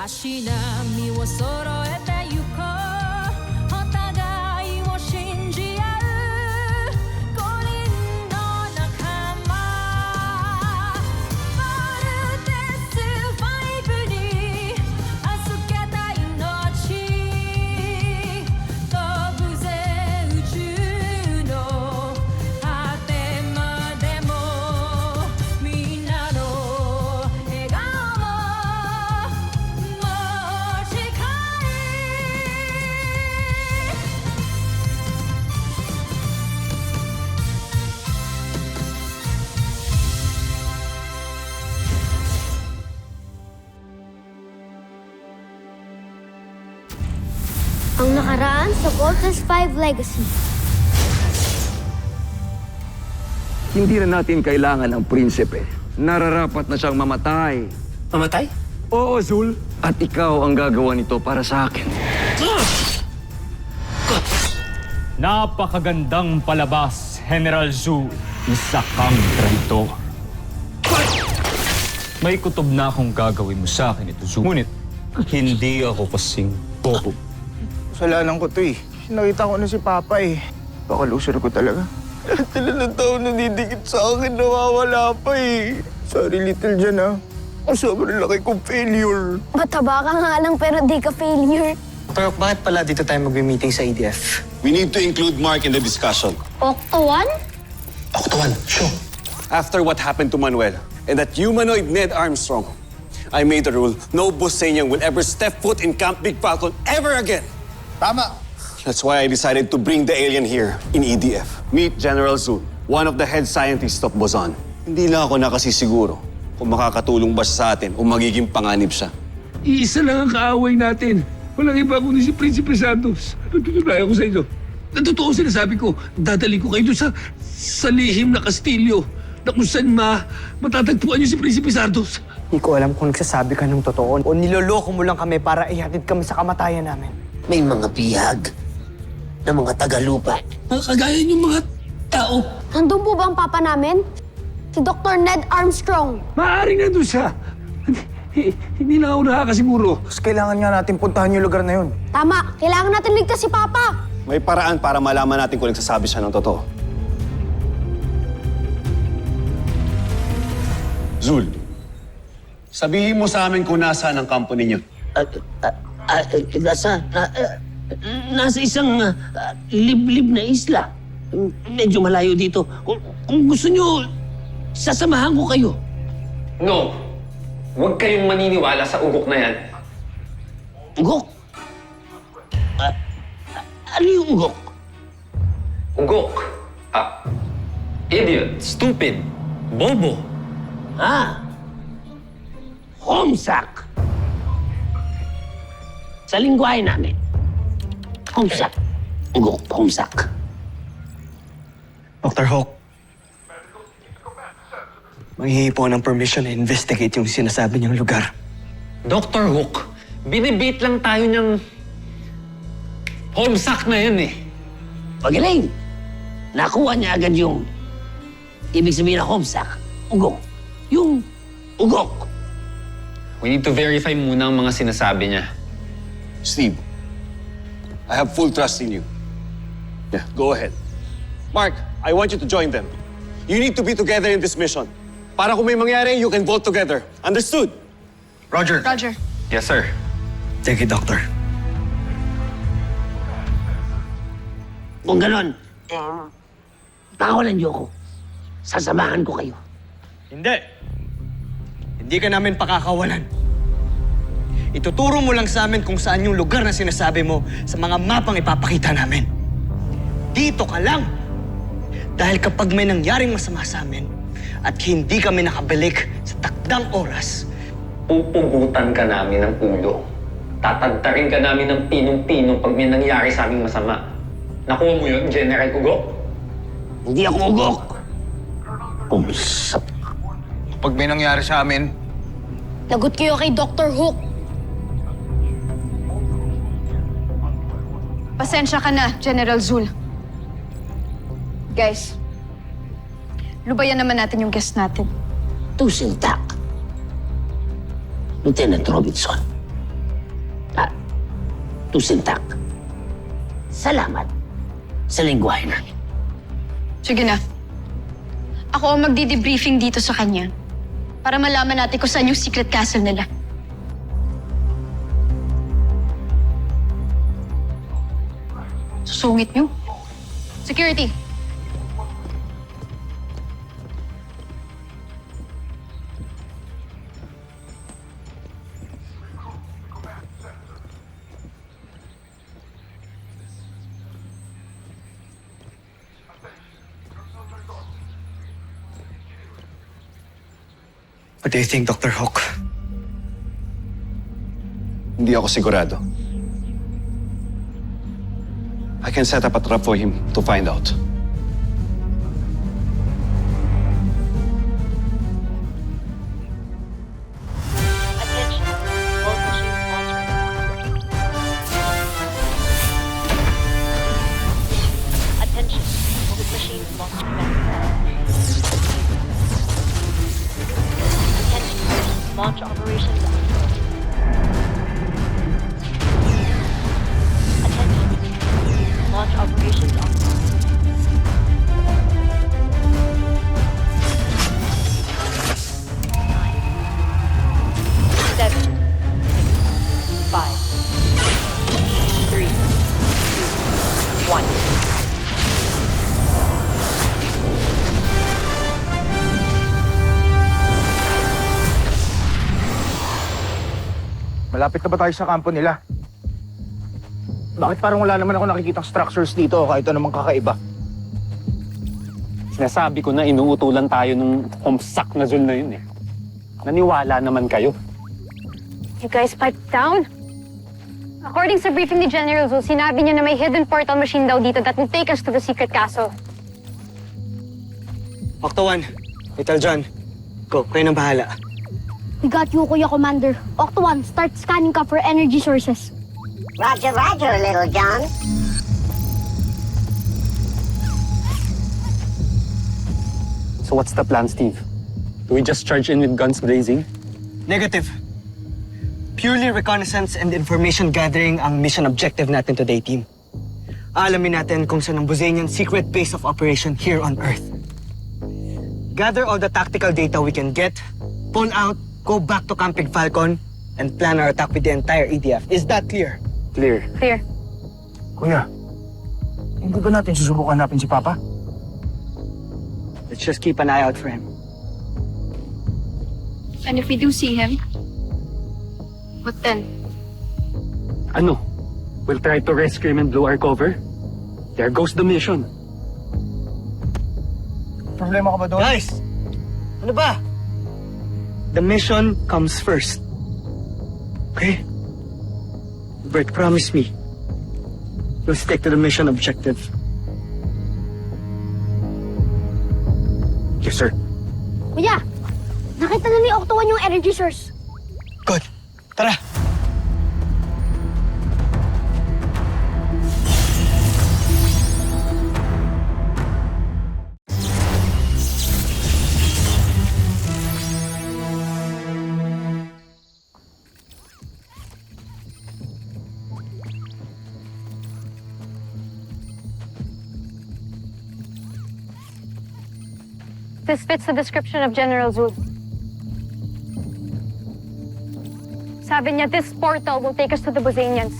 足並みを揃えてゆこうお互いを信じ合う五人の仲間バルテス5に預けた命飛ぶぜ宇宙の果てまでもみんなの笑顔持ち帰Ang nakaraan sa Voltes 5 Legacy. Hindi na natin kailangan ng prinsipe. Nararapat na siyang mamatay. Mamatay? Oo, Zul. At ikaw ang gagawa nito para sa akin. Napakagandang palabas, General Zhu. Isa kang traitor. May kutob na akong gagawin mo sa akin ito, Zhu. Ngunit, hindi ako kasing bobo. Kasalanan ko to eh. Nakita ko na si Papa eh. Baka loser ko talaga. Lahat sila ng tao nanidikit sa akin, nawawala pa eh. Sorry, Little Jan ah. Sobrang laki kong failure. Mataba ka nga lang pero di ka failure. Pero bakit pala dito tayo mag-meeting sa EDF? We need to include Mark in the discussion. Octo 1? Octawan, sure. After what happened to Manuel and that humanoid Ned Armstrong, I made a rule, no Busenyang will ever step foot in Camp Big Falcon ever again. Tama. That's why I decided to bring the alien here in EDF. Meet General Zhu, one of the head scientists of Boson. Hindi lang ako nakasisiguro kung makakatulong ba siya sa atin o magiging panganib siya. Iisa lang ang kaaway natin. Walang iba kundi si Prinsipe Santos. Natutunayan ko sa inyo. Natotoo sinasabi ko, dadali ko kayo doon sa lihim na kastilyo na kung saan matatagpuan niyo si Prinsipe Santos. Hindi ko alam kung nagsasabi ka ng totoo o niloloko mo lang kami para ihatid kami sa kamatayan namin. May mga bihag na mga tagalupa. Kagaya yung mga tao. Nandun po ba ang papa namin? Si Dr. Ned Armstrong. Maaaring nandun siya. Hindi na ako nakakasiguro. Mas kailangan nga natin puntahan yung lugar na yun. Tama, kailangan natin ligtas si Papa. May paraan para malaman natin kung nagsasabi siya ng totoo. Zul, sabihin mo sa amin kung nasaan ang kampo ninyo. Nasa isang liblib na isla. Medyo malayo dito. Kung gusto nyo, sasamahan ko kayo. No. Huwag kayong maniniwala sa ugok na yan. Ugok? Ano yung ugok? Ugok. Idiot. Stupid. Bobo. Homesak. Sa lingwahe namin. Homesak. Ugok, homesak. Dr. Hawk, manghihingi po ng permission na investigate yung sinasabi niyang lugar. Dr. Hook, binibit lang tayo niyang homesack na yan eh. Magaling. Nakuha niya agad yung ibig sabihin na homesak. Ugok. Yung ugok. We need to verify muna ang mga sinasabi niya. Steve, I have full trust in you. Yeah, go ahead. Mark, I want you to join them. You need to be together in this mission. Para kung may mangyari, you can vote together. Understood? Roger. Roger. Yes, sir. Thank you, Doctor. Kung ganon, pakawalan niyo ako. Sasamahan ko kayo. Hindi. Hindi ka namin pakakawalan. Ituturo mo lang sa amin kung saan yung lugar na sinasabi mo sa mga mapang ipapakita namin. Dito ka lang. Dahil kapag may nangyaring masama sa amin at hindi kami nakabalik sa takdang oras, Pupugutan ka namin ng ulo. Tatagtarin ka namin ng pinong-pinong pag may nangyari sa aming masama. Nakuha mo yun, General Ugok? Hindi ako ugok. Homesak. Pag may nangyari sa amin, Lagot kayo kay Dr. Hook. Pasensya ka na, General Zul. Guys, lubayan naman natin yung guest natin. Tusintak. Lieutenant Robinson, tusintak. Salamat sa lingwahe namin. Sige na. Ako ang magdi-debriefing dito sa kanya para malaman natin kung saan yung secret castle nila. Susungit niyo. Security. What do you think, Dr. Hawk? Hindi ako sigurado. I can set up a trap for him to find out. Attention, movement machine launch command. Attention, launch operations on. Attention, launch operations on. 7, 6, 5, 3, 2, 1. Malapit na ba tayo sa kampo nila? Bakit parang wala naman ako nakikitang structures dito kahit anumang kakaiba? Sinasabi ko na inuutulan tayo ng kumsak na Zul na yun eh. Naniwala naman kayo. You guys pipe down? According sa briefing ni General Zul, sinabi niya na may hidden portal machine daw dito that will take us to the secret castle. Octo 1, Little John. Go, kayo nang bahala. We got you, Kuya Commander. Octo 1, start scanning ka for energy sources. Roger, roger, Little John. So what's the plan, Steve? Do we just charge in with guns blazing? Negative. Purely reconnaissance and information gathering ang mission objective natin today, team. Aalamin natin kung saan ang Buzanian secret base of operation here on Earth. Gather all the tactical data we can get, pull out, go back to Camp Falcon, and plan our attack with the entire EDF. Is that clear? Clear. Clear. Kuya, hindi ba natin susubukan hanapin si Papa? Let's just keep an eye out for him. And if we do see him, what then? Ano? We'll try to rescue him and blow our cover? There goes the mission. Problema ka ba doon? Guys! Ano ba? The mission comes first. Okay? Bert, promise me. You'll stick to the mission objective. Yes, sir. Kuya, nakita na ni Octo 1 yung energy source. Good. Tara! This fits the description of General Zul. Sabi niya, this portal will take us to the Buzanians.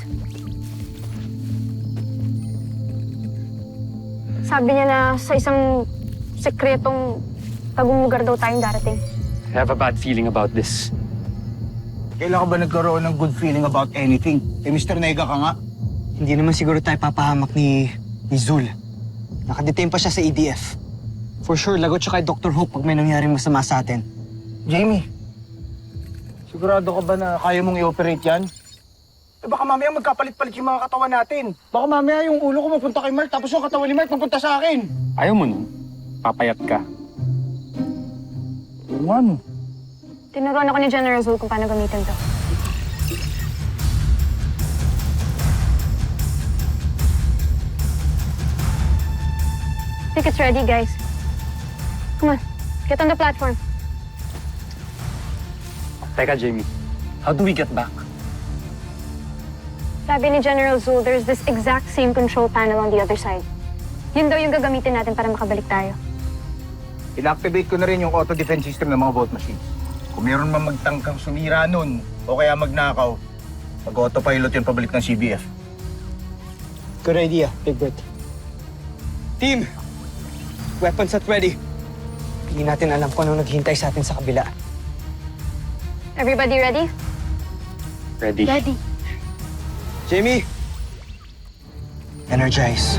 Sabi niya na sa isang sekretong tagong lugar daw tayong darating. I have a bad feeling about this. Kailan ka ba nagkaroon ng good feeling about anything? Eh, Mr. Nega ka nga. Hindi naman siguro tayo papahamak ni Zul. Nakadetain pa siya sa EDF. For sure, lagot siya kay Dr. Hope pag may nangyaring masama sa atin. Jamie, sigurado ka ba na kaya mong i-operate yan? Eh baka mamaya magkapalit-palit yung mga katawan natin. Baka mamaya yung ulo ko mapunta kay Mark, tapos yung katawan ni Mark mapunta sa akin. Ayaw mo nun? Papayat ka. Ano? Tinuruan ako ni General Zul kung paano gamitin to. I think it's ready, guys. Come on, get on the platform. Teka, Jamie. How do we get back? Sabi ni General Zul, there's this exact same control panel on the other side. Yun daw yung gagamitin natin para makabalik tayo. Inactivate ko na rin yung auto-defense system ng mga vault machines. Kung meron man magtangkang sumira nun, o kaya magnakaw, mag-autopilot yun pabalik ng CBF. Good idea, Big Bird. Team! Weapons at ready. Hindi natin alam kung anong naghihintay sa atin sa kabila. Everybody ready? Ready. Ready. Jamie! Energize.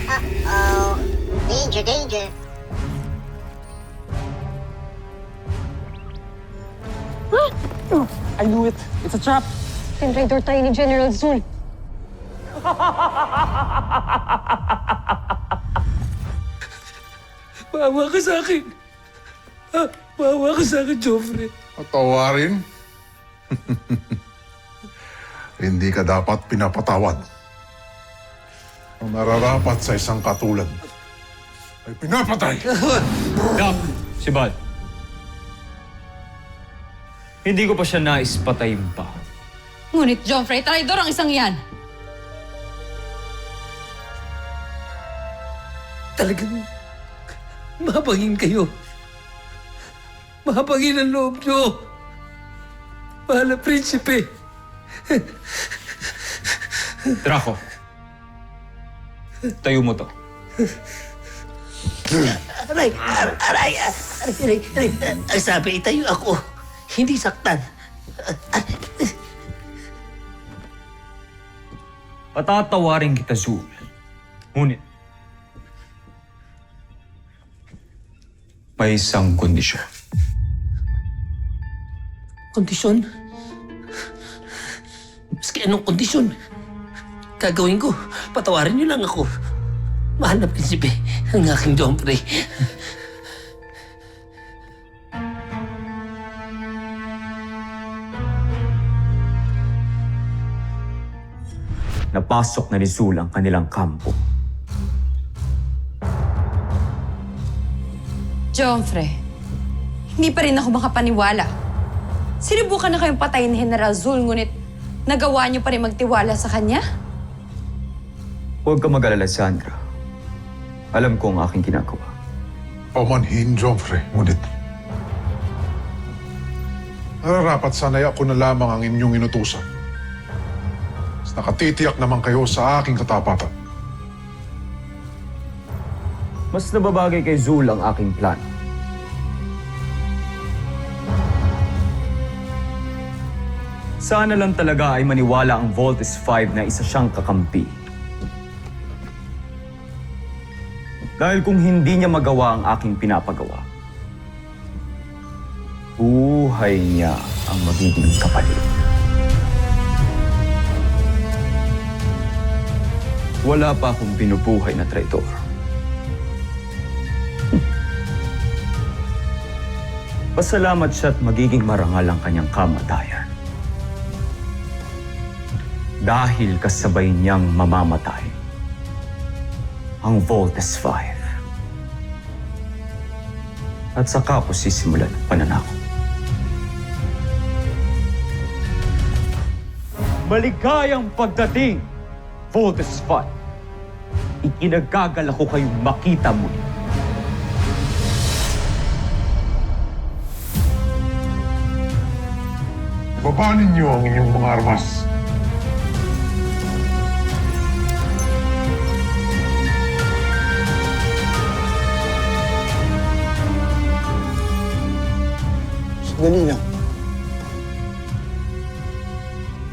Uh-oh. Danger, danger. I knew it. It's a trap. Tinraidor tayo ni General Zul. Maawa ka sa akin. Maawa ka sa akin, Joffrey. Patawarin? Hindi ka dapat pinapatawad. Ang nararapat sa isang katulad ay pinapatay. Doc, si Bal. Hindi ko pa siya nais patayin pa. Ngunit, Joffrey, traidor ang isang yan. Talagang mahabagin kayo. Mahabagin ang loob nyo. Mahal na prinsipe. Draco. Tayo mo to. Aray! Ang sabi, itayo ako. Hindi saktan. Patatawarin kita, Zul. Ngunit, may isang kondisyon. Kondisyon? Maski anong kondisyon, gagawin ko. Patawarin niyo lang ako. Mahal na prinsipe, ang aking Joffrey. Napasok na ni Zul ang kanilang kampo. Joffrey, hindi pa rin ako makapaniwala. Sinubukan na kayong patayin ni General Zul, ngunit nagawa niyo pa rin magtiwala sa kanya? Huwag ka mag-alala, Sandra. Alam ko ang aking ginagawa. Pamanhin, Joffrey, ngunit nararapat sana'y ako na lamang ang inyong inutusan. Mas nakatitiyak naman kayo sa aking katapatan. Mas nababagay kay Zul ang aking plan. Sana lang talaga ay maniwala ang Voltes 5 na isa siyang kakampi. Dahil kung hindi niya magawa ang aking pinapagawa, buhay niya ang magiging kapalit. Wala pa akong binubuhay na traitor. Pasalamat siya at magiging marangal ang kanyang kamatayan. Dahil kasabay niyang mamamatay ang Voltes 5. At saka ko sisimulan ang pananakot. Maligayang pagdating, Voltes 5. Ikinagagal ako kayong makita muli. Babanin niyo ang inyong mga armas. Sandali lang.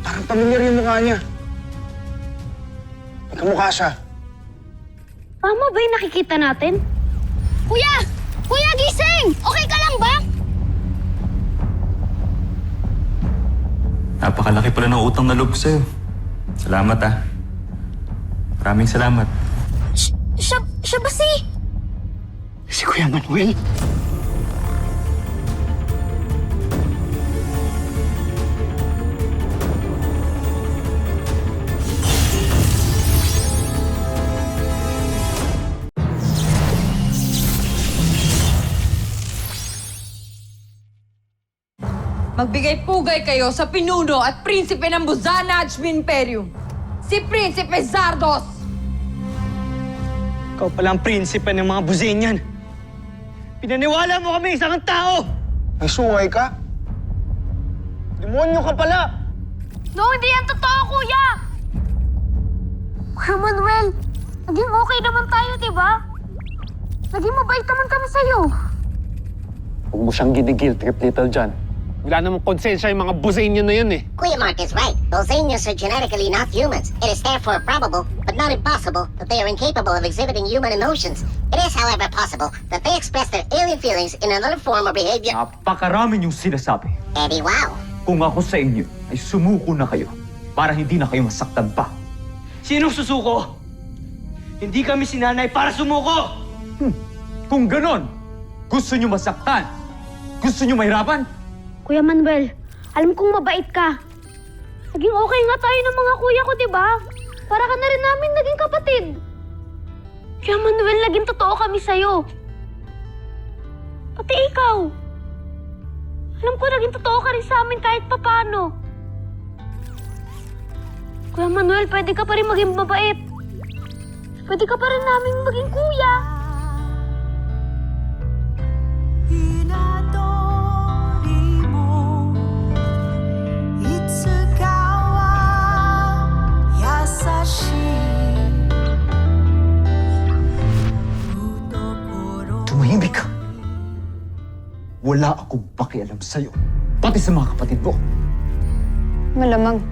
Parang pamilyar yung mukha niya. Magkamukha siya. Tama ba yung nakikita natin? Kuya! Kuya, gising! Okay ka lang ba? Napakalaki pala ng utang na loob sa'yo. Salamat Maraming salamat. Siya ba si... Si Kuya Manuel? Magbigay-pugay kayo sa pinuno at prinsipe ng Buzanaj Imperium, si Prinsipe Zardos! Ikaw pala ang prinsipe ng mga Buzenyan. Pinaniwala mo kami isang tao! May sungay ka? Demonyo ka pala! No, hindi yan totoo, kuya! Kuya Manuel, naging okay naman tayo, di ba? Naging mabait naman kami sa'yo. Huwag mo siyang ginigil, Trip Little John. Wala namang konsensya yung mga Buzanian na yun eh. Kuya Mark is right. Bosanians are genetically not humans. It is therefore probable, but not impossible, that they are incapable of exhibiting human emotions. It is, however, possible that they express their alien feelings in another form or behavior. Napakarami niyong sinasabi. Eddie, wow. Kung ako sa inyo, ay sumuko na kayo para hindi na kayo masaktan pa. Sinong susuko? Hindi kami sinanay para sumuko! Kung ganon, gusto niyo masaktan? Gusto niyo mahirapan? Kuya Manuel, alam kong mabait ka. Naging okay nga tayo ng mga kuya ko, di ba? Para ka na rin namin naging kapatid. Kuya Manuel, naging totoo kami sa'yo. Pati ikaw. Alam ko naging totoo ka rin sa amin kahit papano. Kuya Manuel, pwede ka pa rin maging mabait. Pwede ka pa rin namin maging kuya. Tumahimik ka. Wala akong pakialam sa'yo. Pati sa mga kapatid mo. Malamang.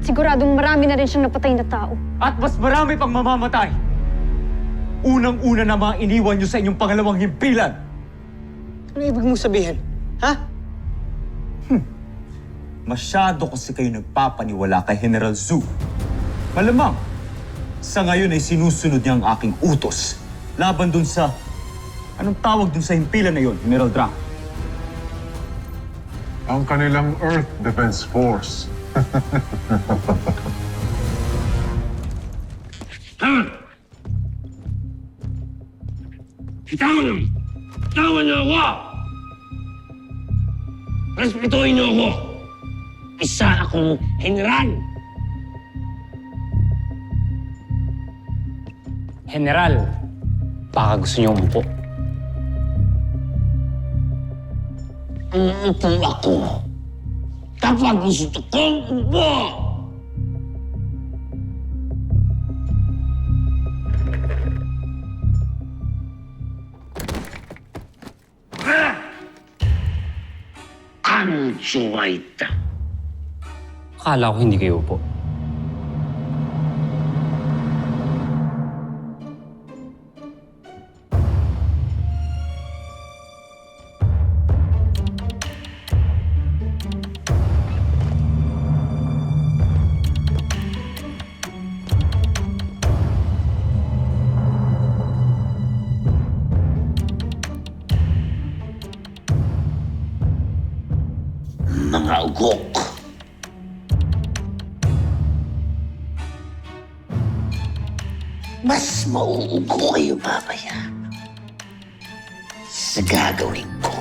Siguradong marami na rin siyang napatay na tao. At mas marami pang mamamatay. Unang-una na mga iniwan niyo sa inyong pangalawang himpilan. Ano ibig mong sabihin? Ha? Masyado kasi kayo nagpapaniwala kay General Zhu. Malamang, sa ngayon ay sinusunod niya ang aking utos. Laban dun sa... Anong tawag dun sa himpilan na yon, General Drak? Ang kanilang Earth Defense Force. Tawan niyo ako! Respetuhin niyo ako! Isa akong general! General, baka gusto niyo umupo. Umupo ako kapag gusto kong umupo! Ang suwaita. Akala ko hindi kayo upo. Mga ugok. Mas mauugo kayo mamaya sa gagawin ko.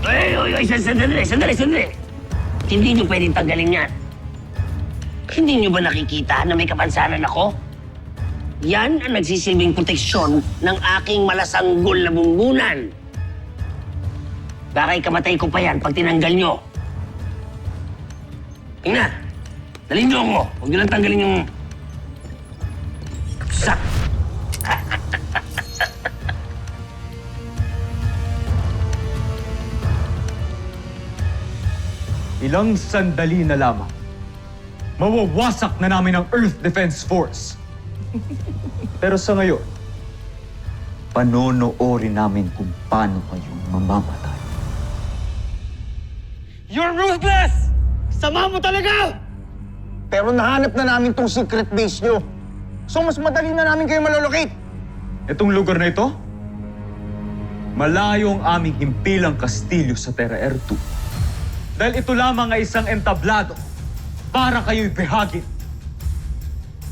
Ay, sandali. Hindi niyo pwedeng tanggalin yan. Hindi niyo ba nakikita na may kapansanan ako? Yan ang nagsisilbing proteksyon ng aking malasanggol na bumbunan. Baka ikamatay ko pa yan pag tinanggal niyo. Tingnan, dalhin niyo ako. Huwag niyo lang tanggalin yung... Sak! Ilang sandali na lamang. Mawawasak na namin ang Earth Defense Force. Pero sa ngayon, panonoorin namin kung paano kayong mamamatay. You're ruthless! Sama mo talaga! Pero nahanap na namin tong secret base nyo. So mas madali na namin kayo malolocate. Itong lugar na ito, malayo ang aming himpilang kastilyo sa Terra Air 2. Dahil ito lamang ay isang entablado para kayo'y behagin.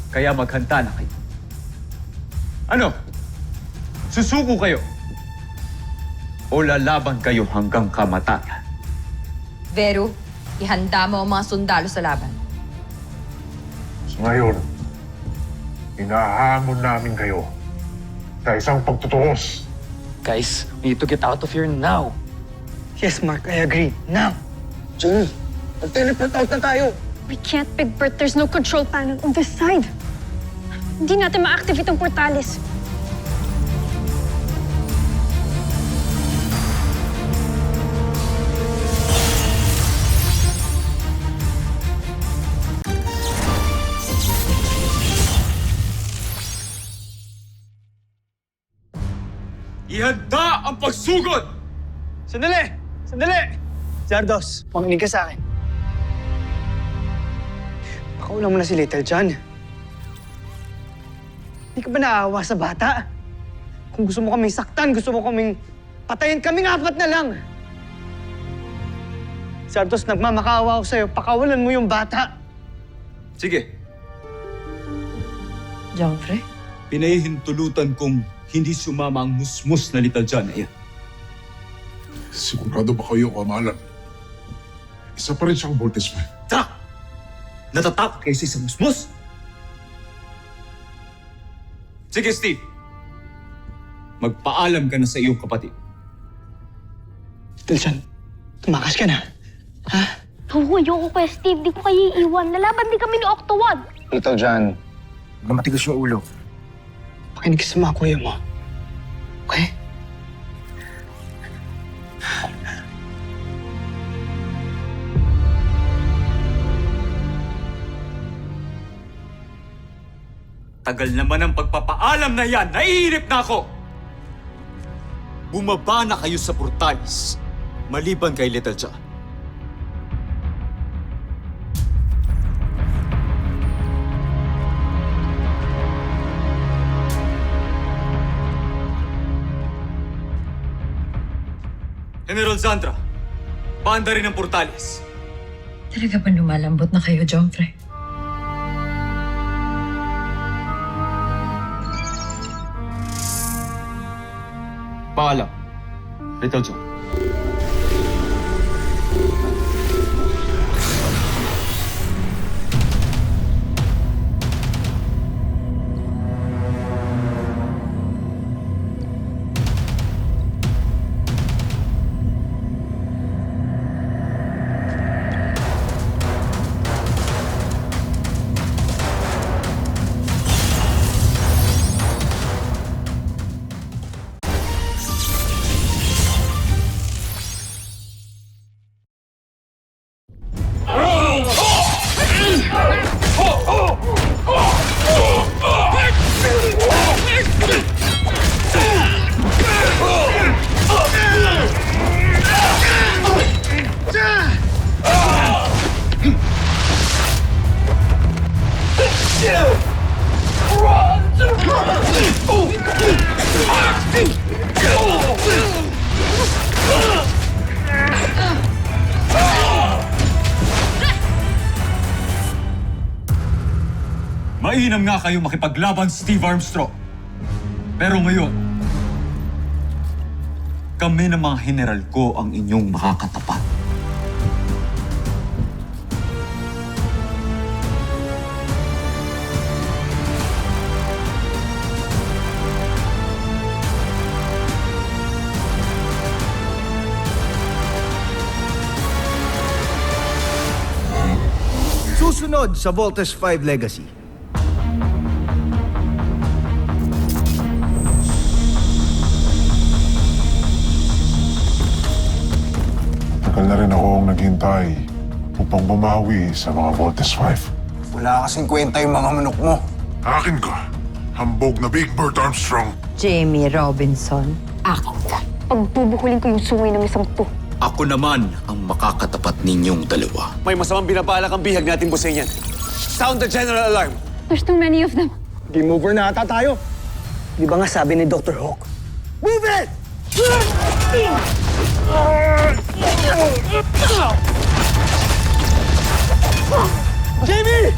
Kaya maghanda na kayo. Ano? Susuko kayo? O lalaban kayo hanggang kamatayan? Vero, ihanda mo ang mga sundalo sa laban. Ngayon, hinahamon namin kayo sa isang pagtutuos. Guys, we need to get out of here now. Yes, Mark, I agree. Now! Jenny, mag-teleport out na tayo. We can't, Big Bert. There's no control panel on this side. Hindi natin ma-activate ang portalis. Ihanda ang pagsugod! Sandali! Sandali! Zardos, makinig ka sa akin. Pakaulan mo na si Little John. Hindi ka ba naawa sa bata? Kung gusto mo kaming saktan, gusto mo kaming patayin, kaming apat na lang. Zardos, nagmamakaawa ako sa'yo. Pakawalan mo yung bata. Sige, Joffrey? pinahihintulutan kong hindi sumama ang musmus na Little John na yan. Sigurado ba kayo, Kamalan? Isa pa rin siyang Voltes 5. Tak! Natatakot kayo sa isang musmus? Sige, Steve. Magpaalam ka na sa iyong kapatid. Little John, tumakas ka na. Ha? Oo, ayoko kay Steve. Di ko kayo iiwan. Lalaban din kami ni Octowad. Little John, matigas yung ulo. Makinig ka sa mga kuya mo. Okay? Tagal naman ang pagpapaalam na yan. Naiinip na ako! Bumaba na kayo sa portalis, maliban kay Little John. General Zandra, paanda rin ang portalis. Talaga ba lumalambot na kayo, Joffrey? Paalam, Little John. Mainam nga kayo makipaglaban, Steve Armstrong. Pero ngayon, kami ng mga general ko ang inyong makakatapat. Susunod sa Voltes 5 Legacy. Tagal na rin akong naghintay upang bumawi sa mga Voltes 5. Wala kasing kwenta yung mga manok mo. Akin ka, hambog na Big Bert Armstrong. Jamie Robinson, akin ka. Pagbubukulin ko yung sungay ng isang to. Ako naman ang makakatapat ninyong dalawa. May masamang binabalak ang bihag natin busin yan. Sound the general alarm. There's too many of them. Game over na ata tayo. Di ba nga sabi ni Dr. Hawk? Move it! Jamie!